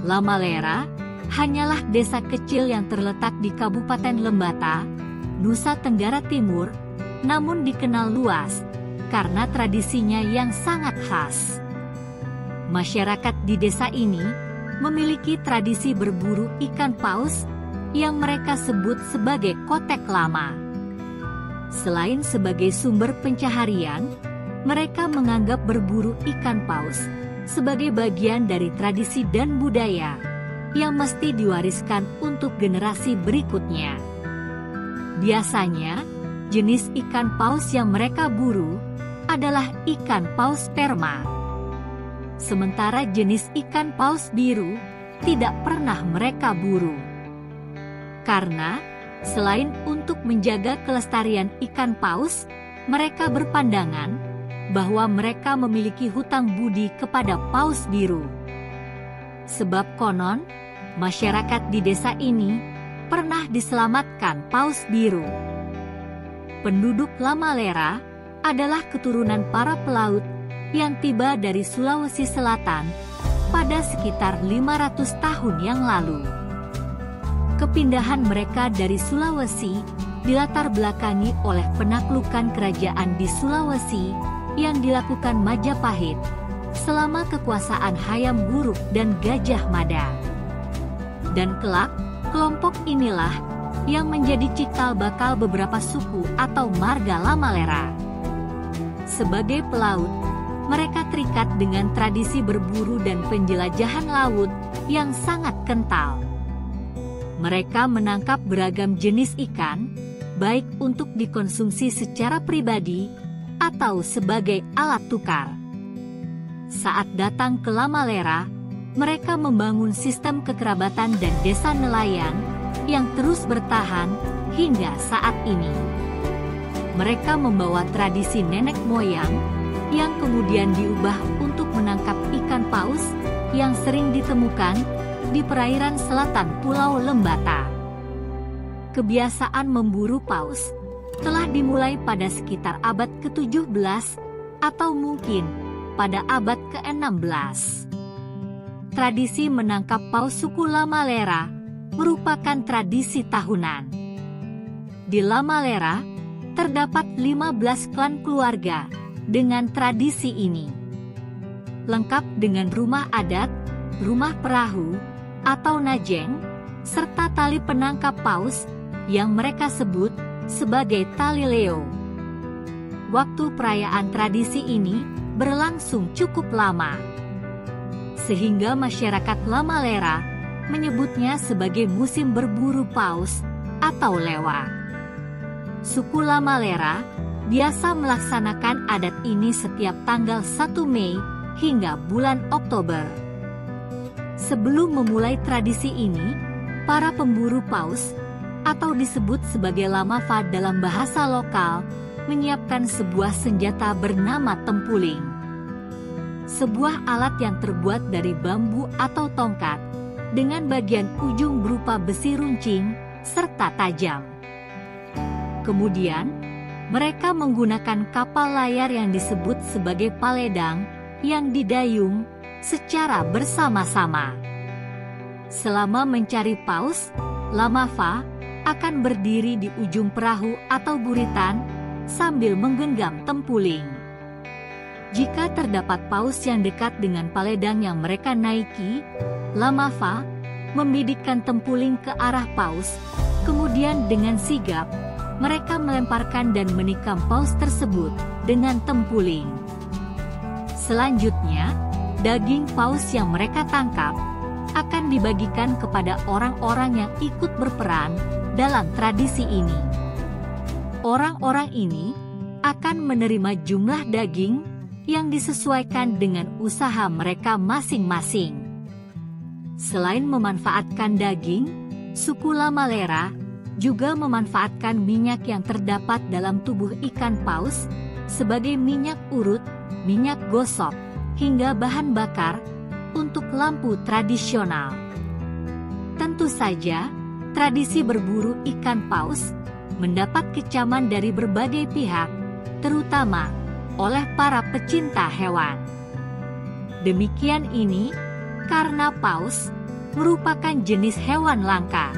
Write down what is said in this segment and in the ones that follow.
Lamalera hanyalah desa kecil yang terletak di Kabupaten Lembata, Nusa Tenggara Timur, namun dikenal luas karena tradisinya yang sangat khas. Masyarakat di desa ini memiliki tradisi berburu ikan paus yang mereka sebut sebagai kotek lama. Selain sebagai sumber pencaharian, mereka menganggap berburu ikan paus sebagai bagian dari tradisi dan budaya yang mesti diwariskan untuk generasi berikutnya. Biasanya, jenis ikan paus yang mereka buru adalah ikan paus sperma. Sementara jenis ikan paus biru tidak pernah mereka buru. Karena, selain untuk menjaga kelestarian ikan paus, mereka berpandangan bahwa mereka memiliki hutang budi kepada paus biru. Sebab konon, masyarakat di desa ini pernah diselamatkan paus biru. Penduduk Lamalera adalah keturunan para pelaut yang tiba dari Sulawesi Selatan pada sekitar 500 tahun yang lalu. Kepindahan mereka dari Sulawesi dilatar belakangi oleh penaklukan kerajaan di Sulawesi yang dilakukan Majapahit selama kekuasaan Hayam Wuruk dan Gajah Mada. Dan kelak, kelompok inilah yang menjadi cikal bakal beberapa suku atau marga Lamalera. Sebagai pelaut, mereka terikat dengan tradisi berburu dan penjelajahan laut yang sangat kental. Mereka menangkap beragam jenis ikan, baik untuk dikonsumsi secara pribadi atau sebagai alat tukar. Saat datang ke Lamalera, mereka membangun sistem kekerabatan dan desa nelayan yang terus bertahan hingga saat ini. Mereka membawa tradisi nenek moyang yang kemudian diubah untuk menangkap ikan paus yang sering ditemukan di perairan selatan Pulau Lembata. Kebiasaan memburu paus telah dimulai pada sekitar abad ke-17 atau mungkin pada abad ke-16. Tradisi menangkap paus suku Lamalera merupakan tradisi tahunan. Di Lamalera terdapat 15 klan keluarga dengan tradisi ini. Lengkap dengan rumah adat, rumah perahu, atau najeng, serta tali penangkap paus yang mereka sebut sebagai tali leo. Waktu perayaan tradisi ini berlangsung cukup lama, sehingga masyarakat Lamalera menyebutnya sebagai musim berburu paus atau lewa. Suku Lamalera biasa melaksanakan adat ini setiap tanggal 1 Mei hingga bulan Oktober. Sebelum memulai tradisi ini, para pemburu paus atau disebut sebagai lamafa dalam bahasa lokal menyiapkan sebuah senjata bernama tempuling. Sebuah alat yang terbuat dari bambu atau tongkat dengan bagian ujung berupa besi runcing serta tajam. Kemudian, mereka menggunakan kapal layar yang disebut sebagai paledang yang didayung secara bersama-sama. Selama mencari paus, lamafa akan berdiri di ujung perahu atau buritan sambil menggenggam tempuling. Jika terdapat paus yang dekat dengan paledang yang mereka naiki, lamafa membidikkan tempuling ke arah paus, kemudian dengan sigap mereka melemparkan dan menikam paus tersebut dengan tempuling. Selanjutnya, daging paus yang mereka tangkap akan dibagikan kepada orang-orang yang ikut berperan dalam tradisi ini. Orang-orang ini akan menerima jumlah daging yang disesuaikan dengan usaha mereka masing-masing. Selain memanfaatkan daging, suku Lamalera juga memanfaatkan minyak yang terdapat dalam tubuh ikan paus sebagai minyak urut, minyak gosok, hingga bahan bakar untuk lampu tradisional. Tentu saja, tradisi berburu ikan paus mendapat kecaman dari berbagai pihak, terutama oleh para pecinta hewan. Demikian ini karena paus merupakan jenis hewan langka.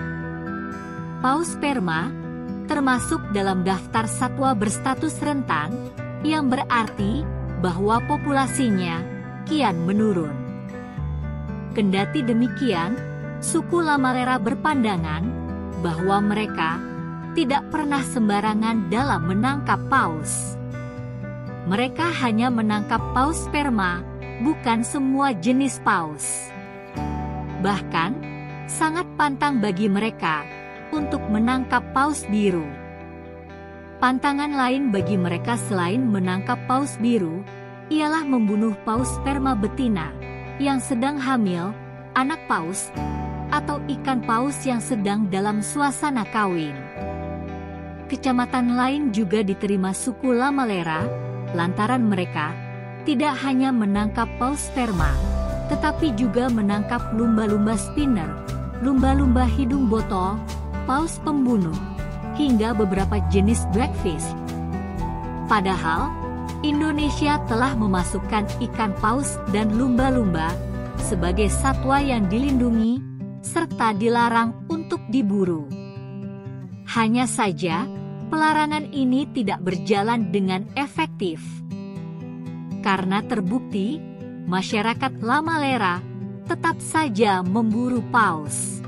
Paus sperma termasuk dalam daftar satwa berstatus rentan, yang berarti bahwa populasinya kian menurun. Kendati demikian, suku Lamalera berpandangan bahwa mereka tidak pernah sembarangan dalam menangkap paus. Mereka hanya menangkap paus sperma, bukan semua jenis paus. Bahkan, sangat pantang bagi mereka untuk menangkap paus biru. Pantangan lain bagi mereka selain menangkap paus biru, ialah membunuh paus sperma betina yang sedang hamil, anak paus, atau ikan paus yang sedang dalam suasana kawin. Kecamatan lain juga diterima suku Lamalera, lantaran mereka tidak hanya menangkap paus sperma, tetapi juga menangkap lumba-lumba spinner, lumba-lumba hidung botol, paus pembunuh, hingga beberapa jenis blackfish. Padahal, Indonesia telah memasukkan ikan paus dan lumba-lumba sebagai satwa yang dilindungi, serta dilarang untuk diburu. Hanya saja, pelarangan ini tidak berjalan dengan efektif. Karena terbukti, masyarakat Lamalera tetap saja memburu paus.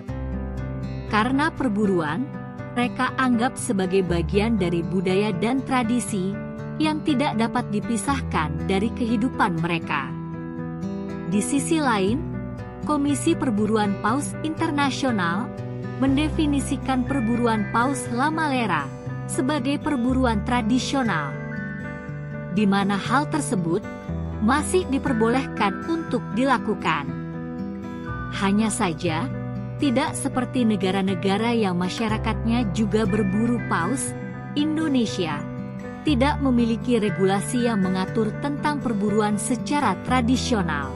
Karena perburuan, mereka anggap sebagai bagian dari budaya dan tradisi yang tidak dapat dipisahkan dari kehidupan mereka. Di sisi lain, Komisi Perburuan Paus Internasional mendefinisikan perburuan paus Lamalera sebagai perburuan tradisional, di mana hal tersebut masih diperbolehkan untuk dilakukan. Hanya saja, tidak seperti negara-negara yang masyarakatnya juga berburu paus, Indonesia tidak memiliki regulasi yang mengatur tentang perburuan secara tradisional.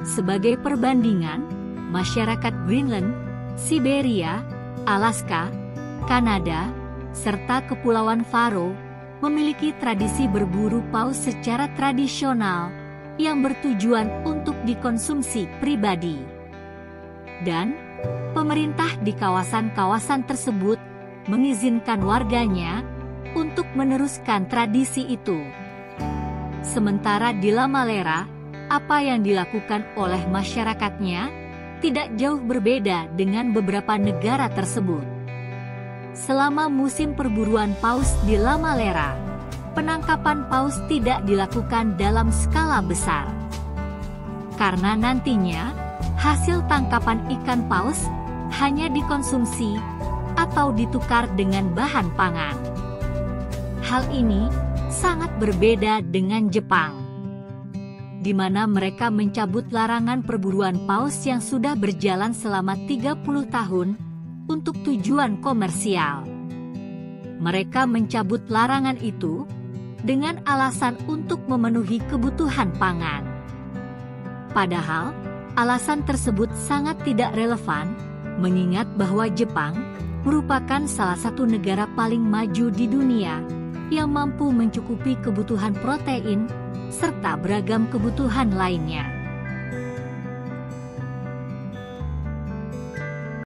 Sebagai perbandingan, masyarakat Greenland, Siberia, Alaska, Kanada, serta Kepulauan Faroe memiliki tradisi berburu paus secara tradisional yang bertujuan untuk dikonsumsi pribadi. Dan pemerintah di kawasan-kawasan tersebut mengizinkan warganya untuk meneruskan tradisi itu. Sementara di Lamalera, apa yang dilakukan oleh masyarakatnya tidak jauh berbeda dengan beberapa negara tersebut. Selama musim perburuan paus di Lamalera, penangkapan paus tidak dilakukan dalam skala besar. Karena nantinya, hasil tangkapan ikan paus hanya dikonsumsi atau ditukar dengan bahan pangan. Hal ini sangat berbeda dengan Jepang, di mana mereka mencabut larangan perburuan paus yang sudah berjalan selama 30 tahun untuk tujuan komersial. Mereka mencabut larangan itu dengan alasan untuk memenuhi kebutuhan pangan. Padahal, alasan tersebut sangat tidak relevan, mengingat bahwa Jepang merupakan salah satu negara paling maju di dunia yang mampu mencukupi kebutuhan protein serta beragam kebutuhan lainnya.